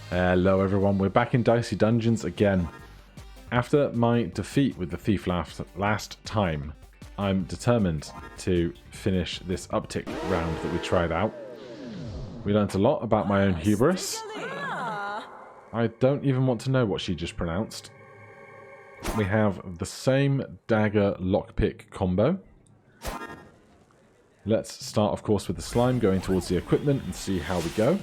Hello everyone, we're back in Dicey Dungeons again. After my defeat with the thief last time, I'm determined to finish this uptick round that we tried out. We learnt a lot about my own hubris. I don't even want to know what she just pronounced. We have the same dagger lockpick combo. Let's start, of course, with the slime going towards the equipment and see how we go.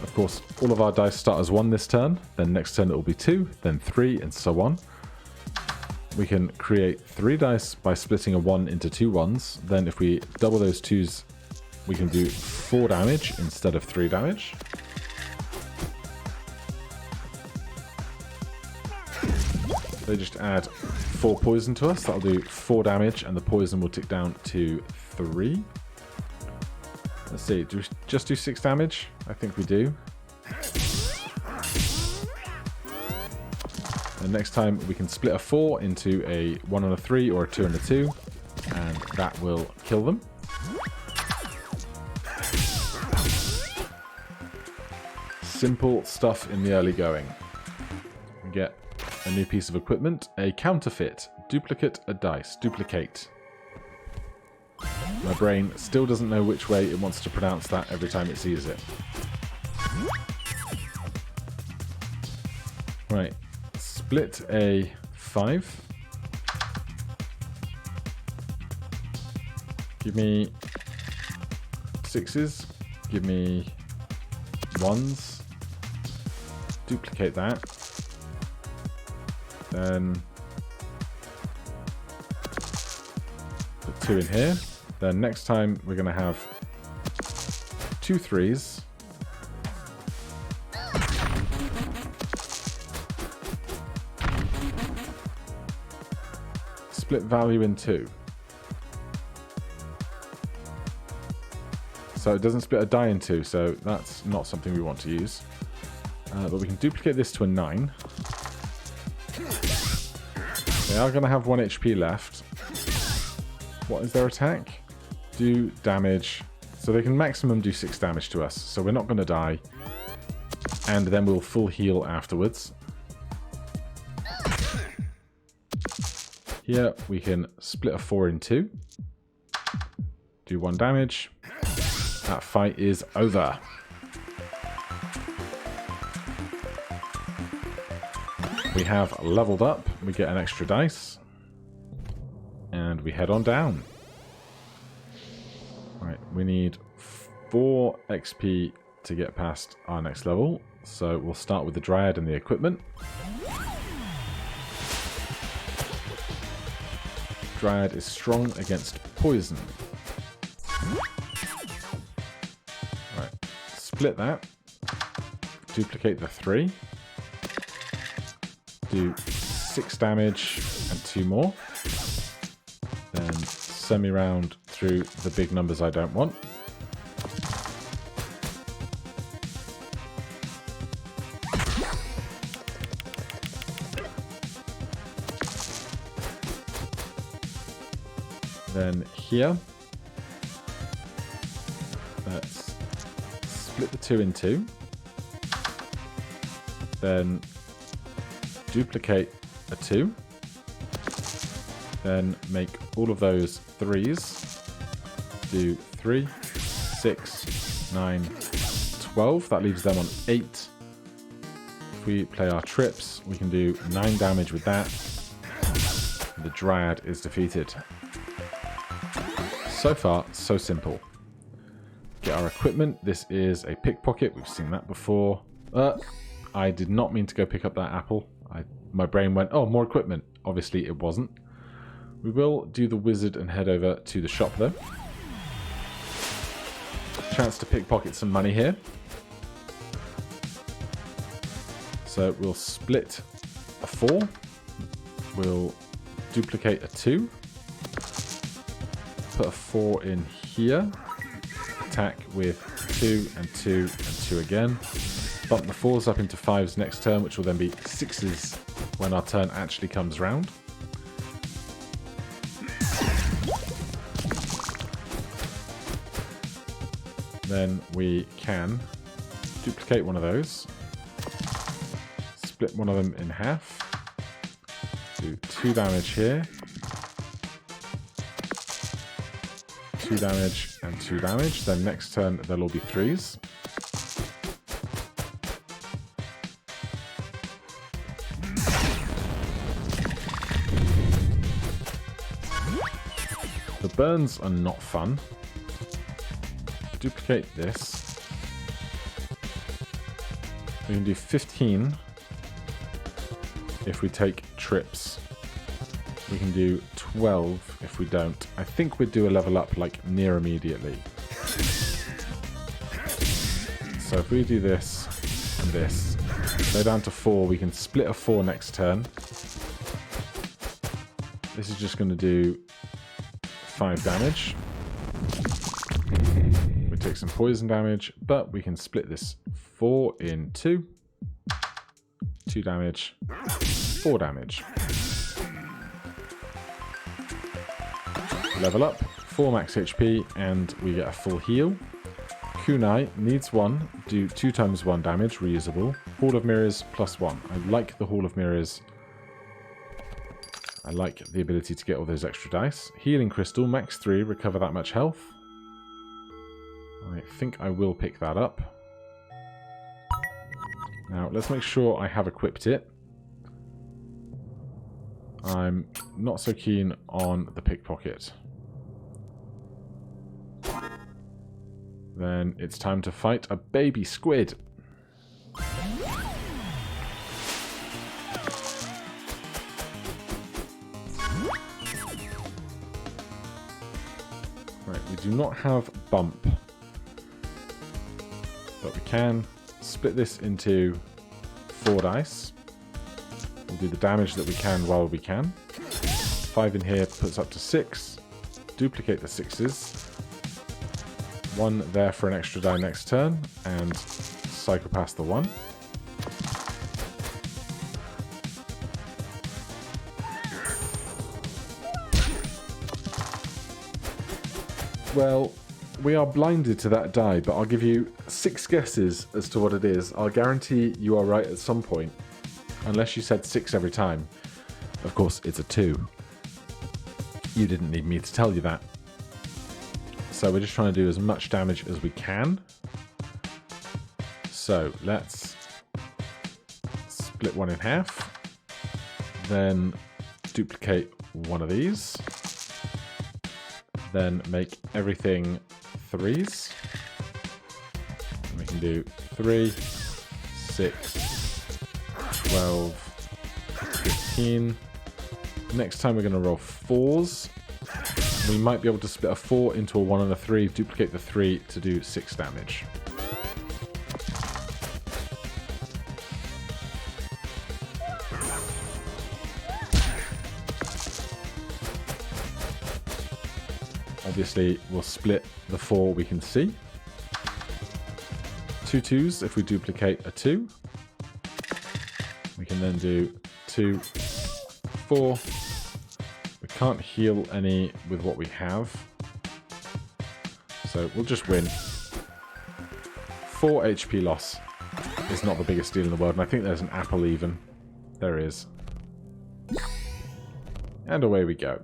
Of course, all of our dice start as 1 this turn, then next turn it will be 2, then 3, and so on. We can create 3 dice by splitting a 1 into 2 ones. Then if we double those 2s, we can do 4 damage instead of 3 damage. They just add 4 poison to us. That'll do 4 damage, and the poison will tick down to 3. Let's see, do we just do 6 damage? I think we do. And next time we can split a 4 into a 1 and a 3 or a 2 and a 2, and that will kill them. Simple stuff in the early going. We get a new piece of equipment, a counterfeit, duplicate a dice, duplicate. My brain still doesn't know which way it wants to pronounce that every time it sees it. Right, split a 5. Give me 6s, give me 1s, duplicate that, then put 2 in here. Then next time we're going to have 2 3s. Split value in 2. So it doesn't split a die in 2, so that's not something we want to use. But we can duplicate this to a 9. They are going to have 1 HP left. What is their attack? Do damage. So they can maximum do 6 damage to us. So we're not going to die. And then we'll full heal afterwards. Here we can split a 4 in 2. Do 1 damage. That fight is over. We have leveled up. We get an extra dice. And we head on down. Right, we need 4 XP to get past our next level. So we'll start with the Dryad and the equipment. Dryad is strong against poison. Right, split that. Duplicate the 3. Do 6 damage and 2 more. Then semi-round through the big numbers I don't want. Then here, let's split the 2 in 2. Then duplicate a 2. Then make all of those 3s. Do 3, 6, 9, 12. That leaves them on 8. If we play our trips, we can do 9 damage with that. The Dryad is defeated. So far, so simple. Get our equipment. This is a pickpocket. We've seen that before. I did not mean to go pick up that apple. My brain went, oh, more equipment. Obviously, it wasn't. We will do the wizard and head over to the shop, though. Chance to pickpocket some money here. So we'll split a 4. We'll duplicate a 2. Put a 4 in here. Attack with 2 and 2 and 2 again. Bump the 4s up into 5s next turn, which will then be 6s when our turn actually comes round. Then we can duplicate one of those. Split one of them in half. Do 2 damage here. 2 damage and 2 damage. Then next turn they'll all be 3s. The burns are not fun. Duplicate this. We can do 15 if we take trips. We can do 12 if we don't. I think we'd do a level up like near immediately. So if we do this and this, go down to 4, we can split a 4 next turn. This is just going to do 5 damage. We take some poison damage, but we can split this 4 in 2. 2 damage, 4 damage. Level up, 4 max HP, and we get a full heal. Kunai needs 1, do 2 times 1 damage, reusable. Hall of Mirrors plus 1. I like the Hall of Mirrors. I like the ability to get all those extra dice. Healing Crystal, max 3, recover that much health. I think I will pick that up. Now, let's make sure I have equipped it. I'm not so keen on the pickpocket. Then it's time to fight a baby squid. Right, we do not have bump. But we can split this into 4 dice. We'll do the damage that we can while we can. 5 in here puts up to 6. Duplicate the 6s. 1 there for an extra die next turn, and cycle past the 1. Well, we are blinded to that die, but I'll give you 6 guesses as to what it is. I'll guarantee you are right at some point, unless you said 6 every time. Of course, it's a 2. You didn't need me to tell you that. So we're just trying to do as much damage as we can. So let's split 1 in half. Then duplicate one of these. Then make everything 3s. And we can do 3, 6, 12, 15. Next time we're going to roll 4s. We might be able to split a 4 into a 1 and a 3, duplicate the 3 to do 6 damage. Obviously, we'll split the 4 we can see. 2 2s if we duplicate a 2. We can then do 2, 4. We can't heal any with what we have. So we'll just win. 4 HP loss is not the biggest deal in the world, and I think there's an apple even. There is. And away we go.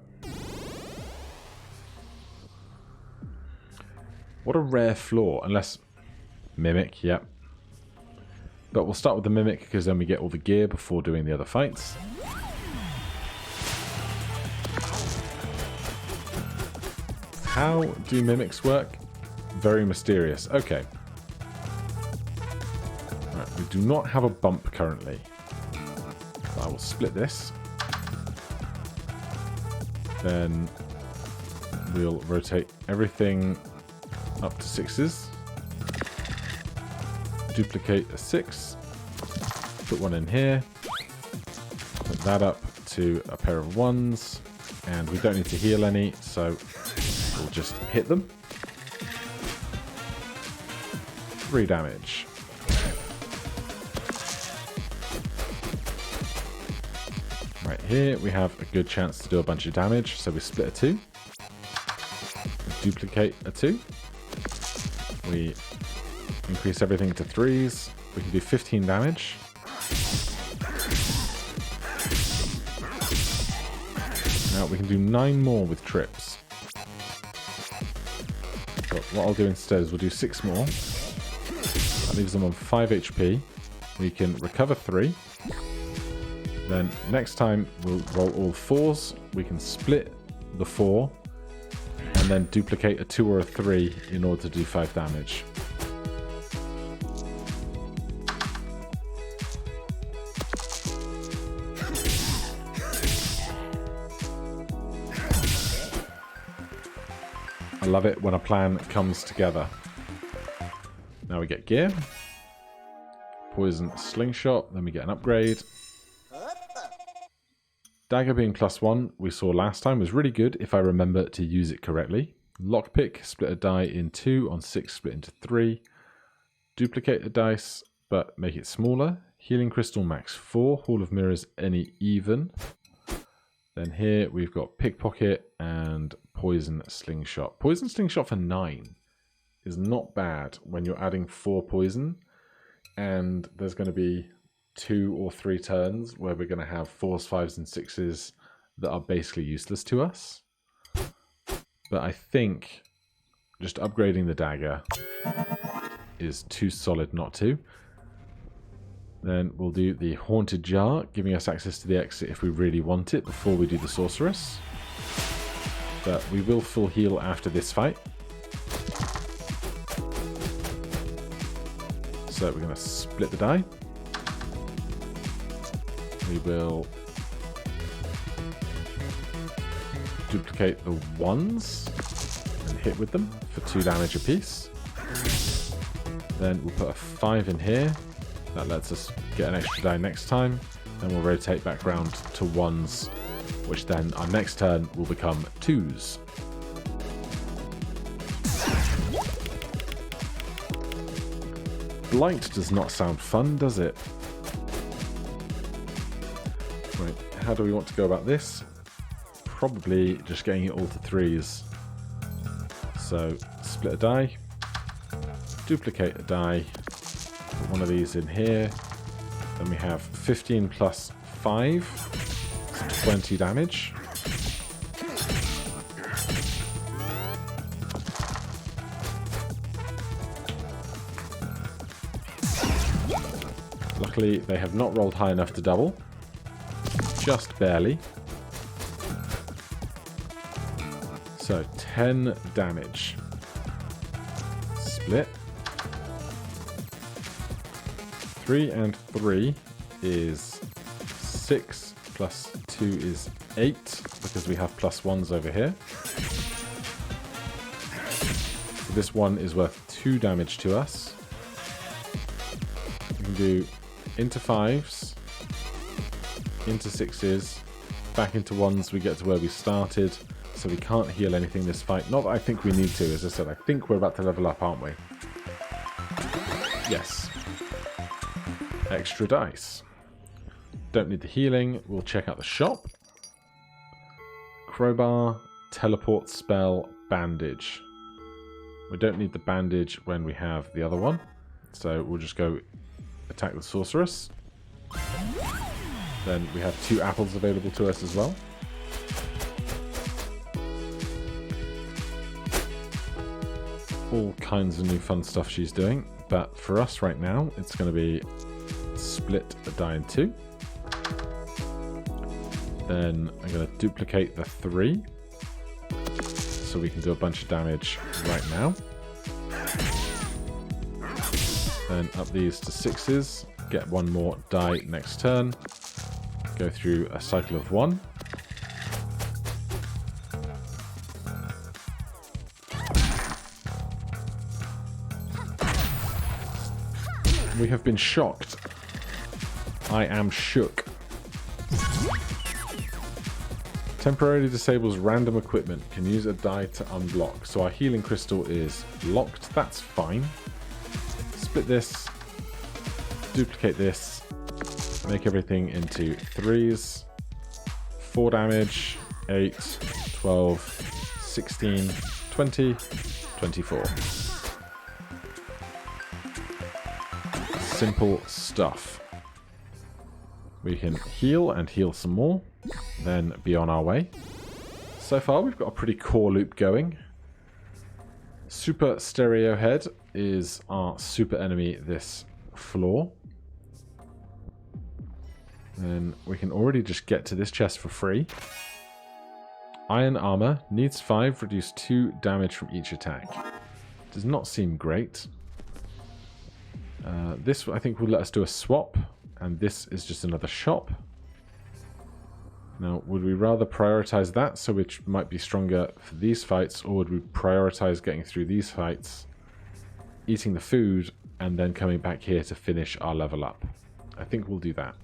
What a rare flaw, unless... Mimic, yep. But we'll start with the Mimic, because then we get all the gear before doing the other fights. How do Mimics work? Very mysterious. Okay. Right, we do not have a bump currently. So I will split this. Then we'll rotate everything up to 6s. Duplicate a 6. Put 1 in here. Put that up to a pair of 1s. And we don't need to heal any, so we'll just hit them. 3 damage. Right here we have a good chance to do a bunch of damage, so we split a 2. Duplicate a 2. We increase everything to 3s. We can do 15 damage. Now we can do 9 more with trips. But what I'll do instead is we'll do 6 more. That leaves them on 5 HP. We can recover 3. Then next time we'll roll all 4s. We can split the 4 and then duplicate a 2 or a 3 in order to do 5 damage. I love it when a plan comes together. Now we get gear. Poison slingshot, then we get an upgrade. Dagger being +1, we saw last time, was really good if I remember to use it correctly. Lockpick, split a die in 2, on 6 split into 3. Duplicate the dice, but make it smaller. Healing crystal max 4, Hall of Mirrors any even. Then here we've got pickpocket and poison slingshot. Poison slingshot for 9 is not bad when you're adding 4 poison, and there's going to be 2 or 3 turns where we're going to have 4s, 5s, and 6s that are basically useless to us. But I think just upgrading the dagger is too solid not to. Then we'll do the Haunted Jar, giving us access to the exit if we really want it before we do the Sorceress. But we will full heal after this fight. So we're going to split the die. We will duplicate the 1s and hit with them for 2 damage apiece. Then we'll put a 5 in here. That lets us get an extra die next time. Then we'll rotate back round to 1s, which then our next turn will become 2s. Blight does not sound fun, does it? Right, how do we want to go about this? Probably just getting it all to 3s. So, split a die, duplicate a die, put one of these in here, then we have 15 plus 5, so 20 damage. Luckily, they have not rolled high enough to double. Just barely. So, 10 damage. Split. 3 and 3 is 6, plus 2 is 8, because we have +1s over here. So this one is worth 2 damage to us. We can do into 5s, into 6s, back into 1s, we get to where we started, so we can't heal anything this fight. Not that I think we need to, as I said, I think we're about to level up, aren't we? Yes. Extra dice. Don't need the healing, we'll check out the shop. Crowbar, teleport spell, bandage. We don't need the bandage when we have the other one, so we'll just go attack the sorceress. Then we have 2 apples available to us as well. All kinds of new fun stuff she's doing, but for us right now it's going to be split a die in 2. Then I'm going to duplicate the 3 so we can do a bunch of damage right now. Then up these to 6s, get 1 more die next turn, go through a cycle of 1. We have been shocked. I am shook. Temporarily disables random equipment, can use a die to unblock. So our healing crystal is locked, that's fine. Split this, duplicate this, make everything into 3s, 4 damage, 8, 12, 16, 20, 24. simple stuff. We can heal and heal some more, then be on our way. So far we've got a pretty core loop going. Super Stereo Head is our super enemy this floor. Then we can already just get to this chest for free. Iron Armor, needs 5, reduce 2 damage from each attack. Does not seem great. This I think will let us do a swap, and this is just another shop. Now, would we rather prioritize that, so which might be stronger for these fights, or would we prioritize getting through these fights, eating the food, and then coming back here to finish our level up? I think we'll do that.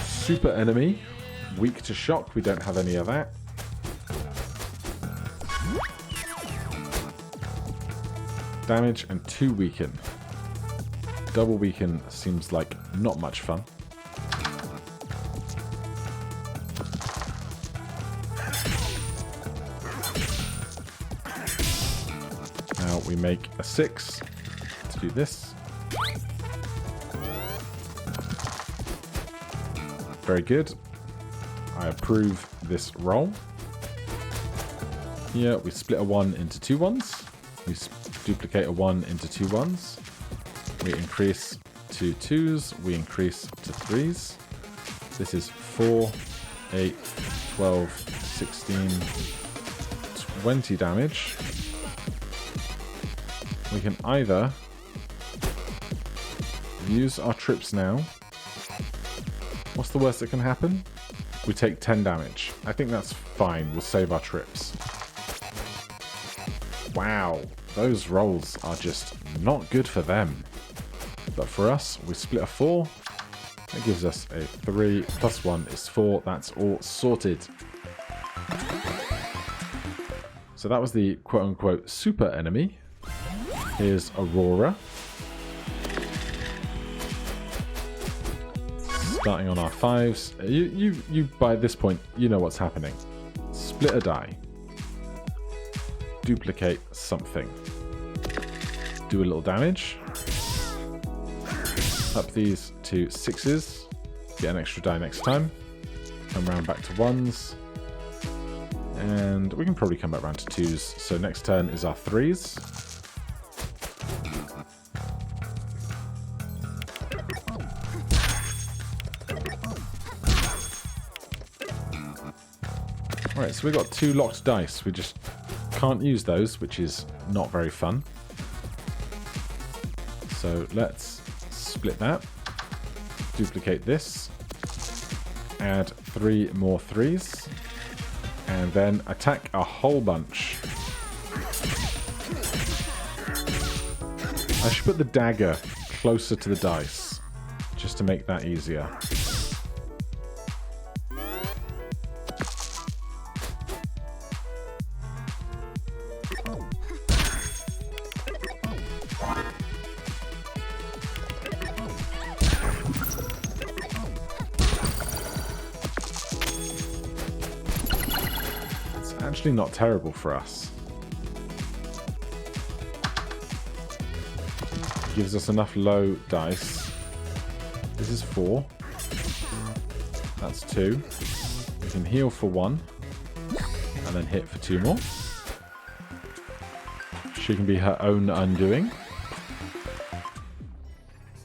Super enemy, weak to shock, we don't have any of that. Damage and 2 weaken. Double weaken seems like not much fun. Now we make a 6 to do this. Very good. I approve this roll. Here we split a 1 into 2 1s. We duplicate a 1 into 2 1s. We increase to 2s. We increase to 3s. This is 4, 8, 12, 16, 20 damage. We can either use our trips now. What's the worst that can happen? We take 10 damage. I think that's fine. We'll save our trips. Wow, those rolls are just not good for them. But for us, we split a 4. That gives us a 3 plus 1 is 4. That's all sorted. So that was the quote-unquote super enemy. Here's Aurora. Starting on our 5s. You by this point, you know what's happening. Split a die. Duplicate something. Do a little damage. Up these to 6s. Get an extra die next time. Come round back to 1s. And we can probably come back round to 2s. So next turn is our 3s. Alright, so we've got 2 locked dice. We just can't use those, which is not very fun. So let's split that. Duplicate this. Add 3 more 3s. And then attack a whole bunch. I should put the dagger closer to the dice, just to make that easier. Actually not terrible for us. Gives us enough low dice. This is 4. That's 2. We can heal for 1. And then hit for 2 more. She can be her own undoing.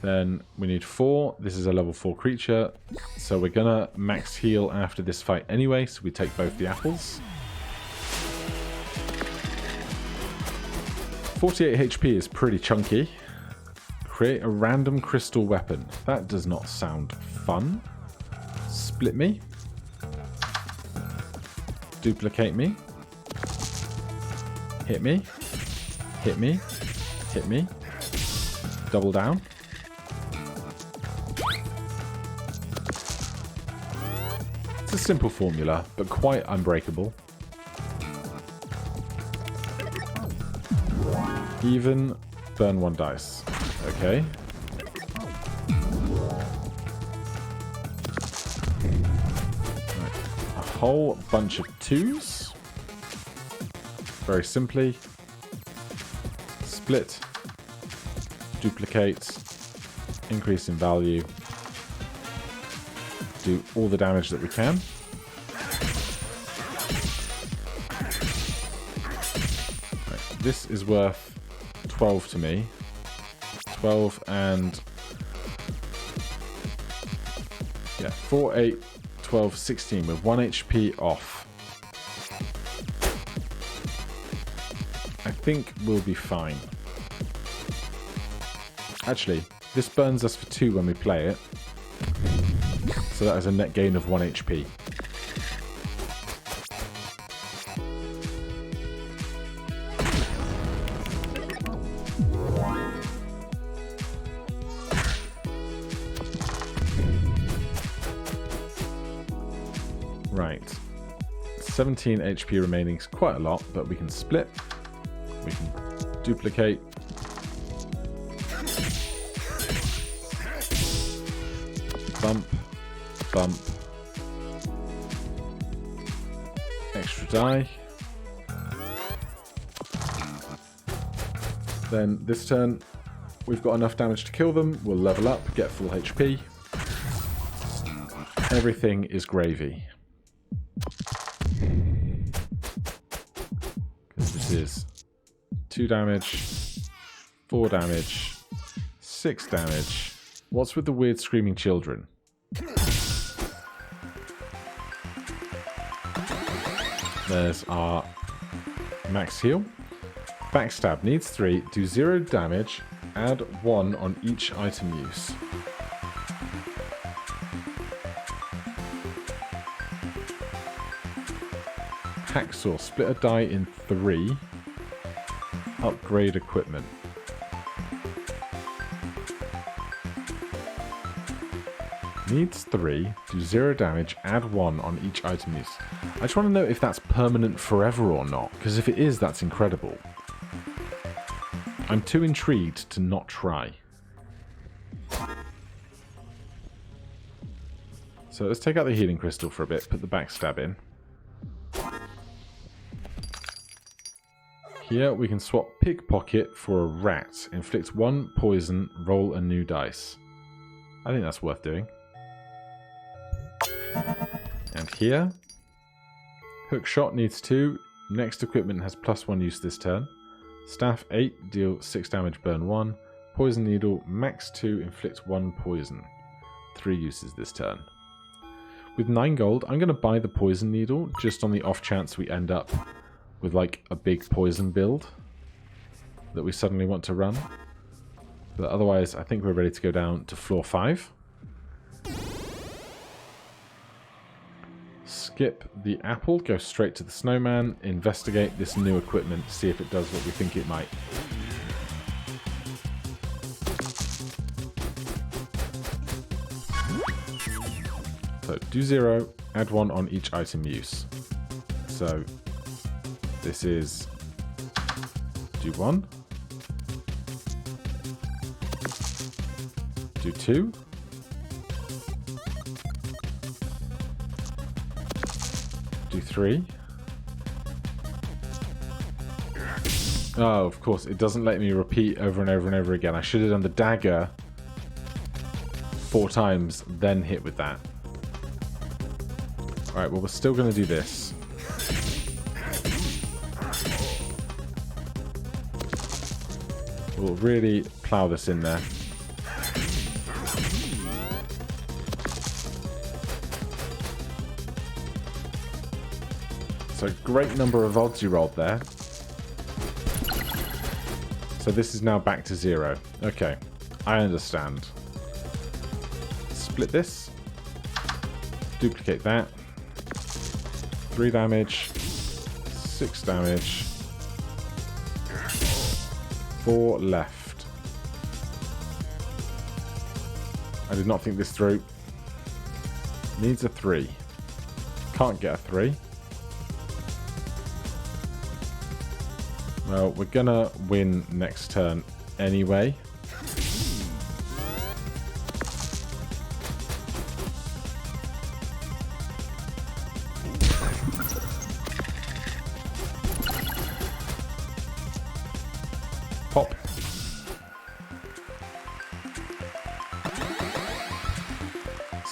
Then we need 4. This is a level 4 creature. So we're gonna max heal after this fight anyway, so we take both the apples. 48 HP is pretty chunky. Create a random crystal weapon. That does not sound fun. Split me. Duplicate me. Hit me. Hit me. Hit me. Double down. It's a simple formula, but quite unbreakable. Even, burn 1 dice. Okay. Right. A whole bunch of 2s. Very simply. Split. duplicate, increase in value, do all the damage that we can. Right, this is worth 12 to me. 12 and... yeah, 4, 8, 12, 16 with 1 HP off. I think we'll be fine. Actually, this burns us for 2 when we play it. So that is a net gain of 1 HP. Right. 17 HP remaining is quite a lot, but we can split. We can duplicate. Bump, bump, extra die. Then this turn, we've got enough damage to kill them. We'll level up, get full HP. Everything is gravy. Because this is 2 damage, 4 damage, 6 damage. What's with the weird screaming children? There's our max heal. Backstab needs 3, do 0 damage, add 1 on each item use. Hacksaw, split a die in 3, upgrade equipment. Needs 3, do 0 damage, add 1 on each item use. I just want to know if that's permanent forever or not, because if it is, that's incredible. I'm too intrigued to not try. So let's take out the healing crystal for a bit, put the backstab in. Here we can swap pickpocket for a rat. Inflict 1 poison, roll a new dice. I think that's worth doing. And here, hook shot needs 2. Next equipment has +1 use this turn. Staff 8, deal 6 damage, burn 1. Poison needle, max 2, inflict 1 poison. 3 uses this turn. With 9 gold, I'm going to buy the poison needle just on the off chance we end up with like a big poison build that we suddenly want to run. But otherwise, I think we're ready to go down to floor 5. Skip the apple, go straight to the snowman, investigate this new equipment, see if it does what we think it might. So do 0, add 1 on each item use. So this is do 1, do 2, do 3. Oh, of course, it doesn't let me repeat over and over and over again. I should have done the dagger 4 times, then hit with that. Alright, well, we're still going to do this. We'll really plow this in there. So, great number of odds you rolled there. So this is now back to 0. Okay, I understand. Split this. Duplicate that. 3 damage. 6 damage. 4 left. I did not think this through. Needs a 3. Can't get a 3. Well, we're gonna win next turn anyway. Pop.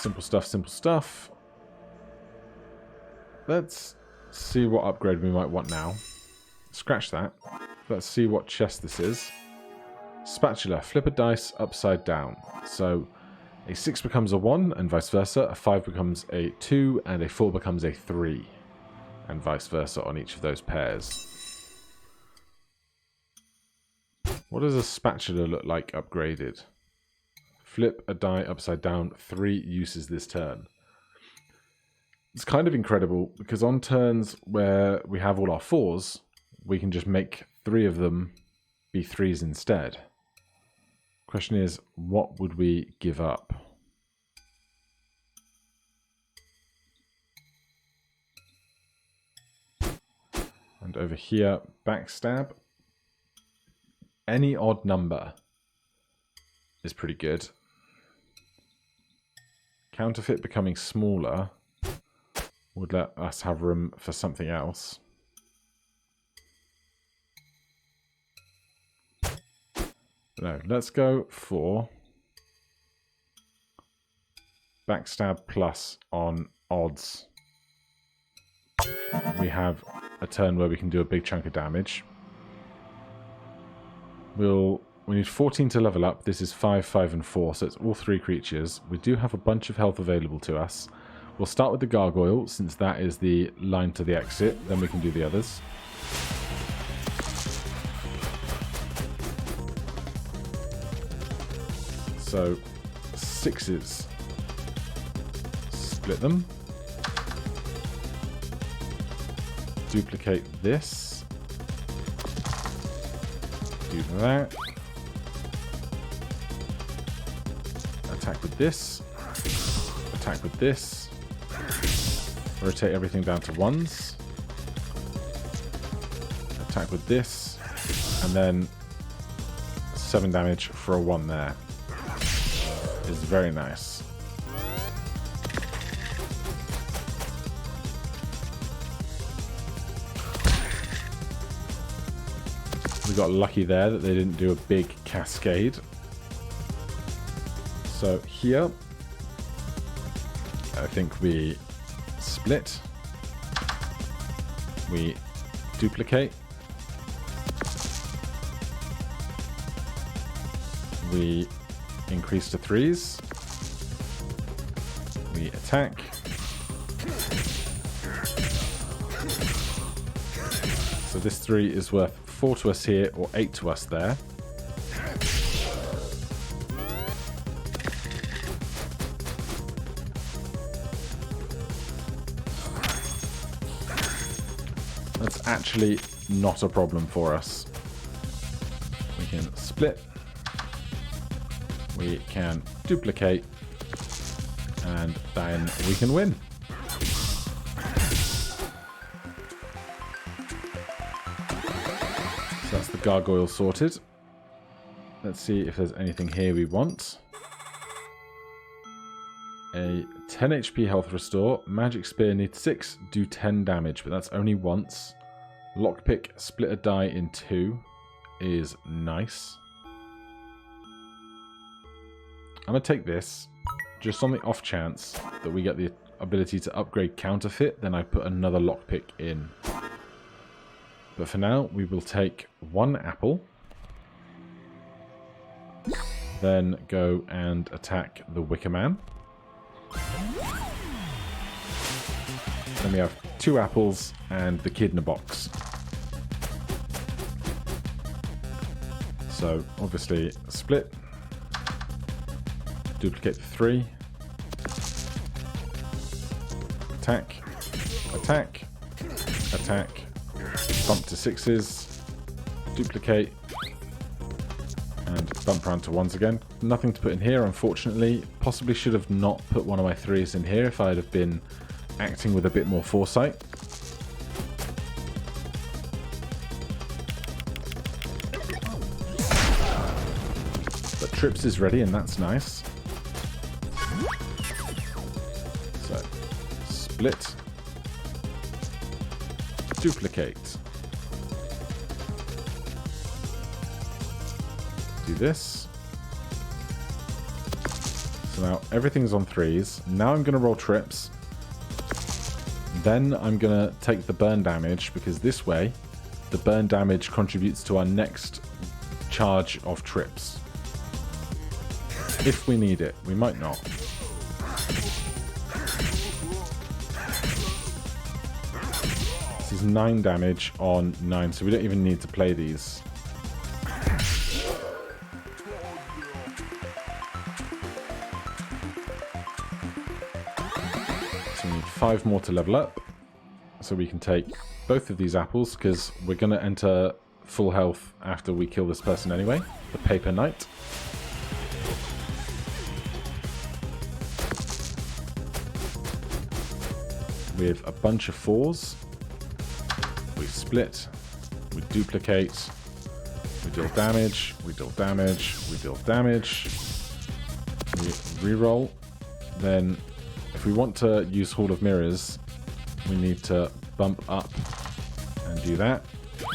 Simple stuff, simple stuff. Let's see what upgrade we might want now. Scratch that. Let's see what chest this is. Spatula. Flip a dice upside down. So a 6 becomes a 1 and vice versa. A 5 becomes a 2 and a 4 becomes a 3. And vice versa on each of those pairs. What does a spatula look like upgraded? Flip a die upside down. 3 uses this turn. It's kind of incredible because on turns where we have all our 4s, we can just make 3 of them be 3s instead. Question is, what would we give up? And over here, backstab. Any odd number is pretty good. Counterfeit becoming smaller would let us have room for something else. No, let's go for backstab plus on odds. We have a turn where we can do a big chunk of damage. We need 14 to level up. This is 5, 5, and 4, so it's all 3 creatures. We do have a bunch of health available to us. We'll start with the gargoyle, since that is the line to the exit. Then we can do the others. So, 6s. Split them. Duplicate this. Do that. Attack with this. Attack with this. Rotate everything down to 1s. Attack with this. And then 7 damage for a 1 there. Is very nice. We got lucky there that they didn't do a big cascade. So here, I think we split. We duplicate. We increase to 3s. We attack. So this 3 is worth 4 to us here, or 8 to us there. That's actually not a problem for us. We can split. We can duplicate. And then we can win. So that's the gargoyle sorted. Let's see if there's anything here we want. A 10 HP health restore. Magic spear needs 6, do 10 damage, but that's only once. Lockpick, split a die in 2 is nice. I'm going to take this, just on the off chance that we get the ability to upgrade counterfeit, then I put another lockpick in. But for now, we will take 1 apple. Then go and attack the Wicker Man. Then we have 2 apples and the kid in a box. So, obviously, split. Duplicate the 3. Attack. Attack. Attack. Bump to 6s. Duplicate. And bump around to 1s again. Nothing to put in here, unfortunately. Possibly should have not put one of my 3s in here if I'd have been acting with a bit more foresight. But Trips is ready, and that's nice. So, split. Duplicate. Do this. So So now everything's on 3s. Now I'm going to roll trips. Then I'm going to take the burn damage, because this way the burn damage contributes to our next charge of trips. If we need it. We might not. This is 9 damage on 9, so we don't even need to play these. So we need 5 more to level up. So we can take both of these apples, because we're going to enter full health after we kill this person anyway. The Paper Knight. With a bunch of 4s. We split. We duplicate. We deal damage. We deal damage. We deal damage. We reroll. Then, if we want to use Hall of Mirrors, we need to bump up and do that.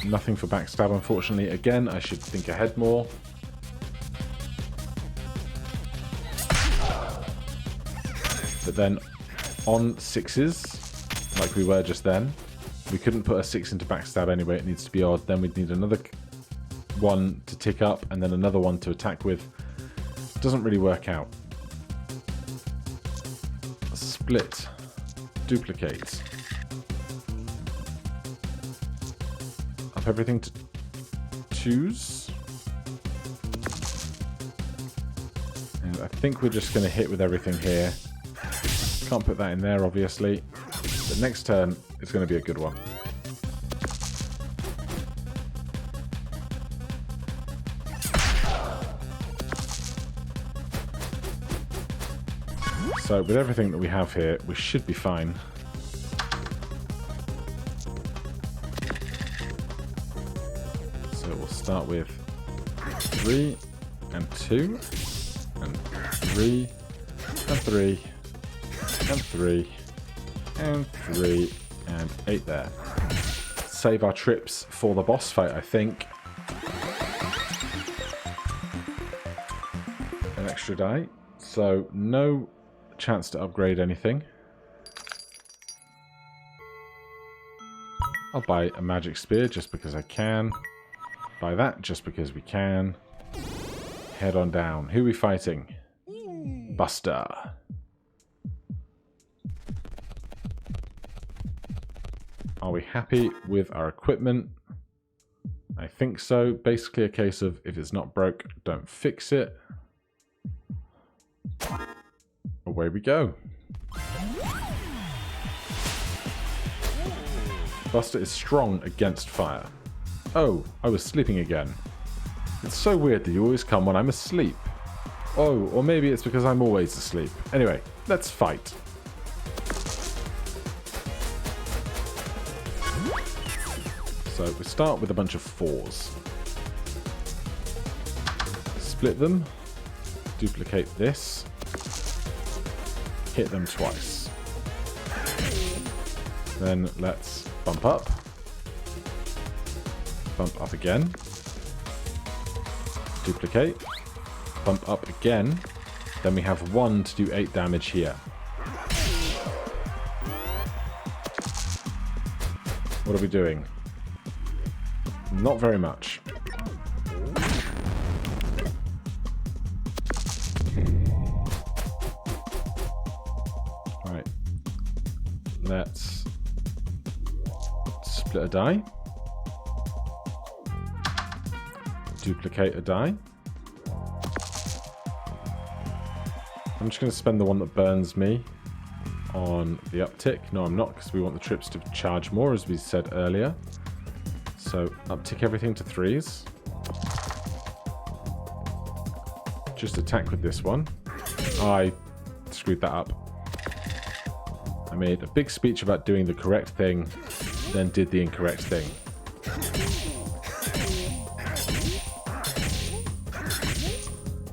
Nothing for backstab, unfortunately. Again, I should think ahead more. But then, on 6s, like we were just then, we couldn't put a 6 into backstab anyway. It needs to be odd. Then we'd need another one to tick up, and then another one to attack with. Doesn't really work out. Split. Duplicate. Up everything to 2s. And I think we're just going to hit with everything here. Can't put that in there, obviously. But next turn is going to be a good one. So with everything that we have here, we should be fine. So we'll start with 3 and 2 and 3 and 3 and 3 and 3 and 8 there. Save our trips for the boss fight, I think. An extra die. So no chance to upgrade anything. I'll buy a magic spear just because I can. Buy that just because we can. Head on down. Who are we fighting? Buster. Are we happy with our equipment? I think so. Basically a case of if it's not broke, don't fix it. Away we go. Buster is strong against fire. Oh, I was sleeping again. It's so weird that you always come when I'm asleep. Oh, or maybe it's because I'm always asleep. Anyway, let's fight. So we start with a bunch of 4s. Split them. Duplicate this. Hit them twice. Then let's bump up. Bump up again. Duplicate. Bump up again. Then we have 1 to do 8 damage here. What are we doing? Not very much. Right. Let's split a die. Duplicate a die. I'm just going to spend the one that burns me on the uptick. No, I'm not, because we want the trips to charge more, as we said earlier. So, uptick everything to 3s. Just attack with this one. Oh, I screwed that up. I made a big speech about doing the correct thing, then did the incorrect thing.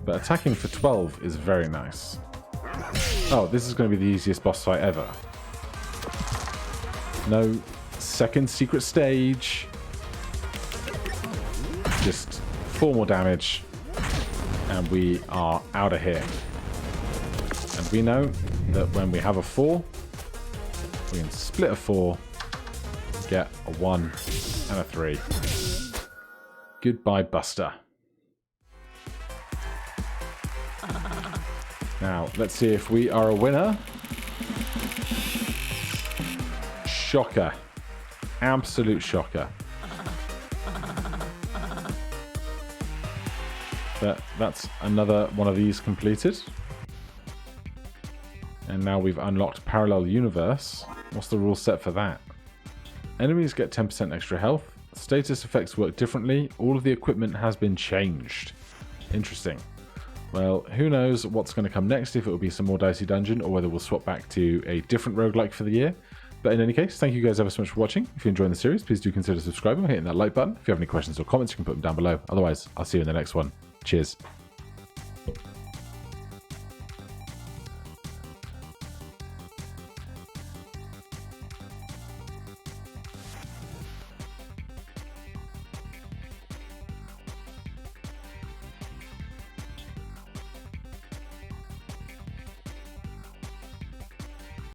But attacking for 12 is very nice. Oh, this is going to be the easiest boss fight ever. No second secret stage. Just 4 more damage, and we are out of here. And we know that when we have a 4, we can split a 4, get a 1 and a 3. Goodbye, Buster. Now, let's see if we are a winner. Shocker. Absolute shocker. But that's another one of these completed. And now we've unlocked Parallel Universe. What's the rule set for that? Enemies get 10% extra health. Status effects work differently. All of the equipment has been changed. Interesting. Well, who knows what's going to come next, if it will be some more Dicey Dungeon or whether we'll swap back to a different roguelike for the year. But in any case, thank you guys ever so much for watching. If you're enjoying the series, please do consider subscribing and hitting that like button. If you have any questions or comments, you can put them down below. Otherwise, I'll see you in the next one. Cheers.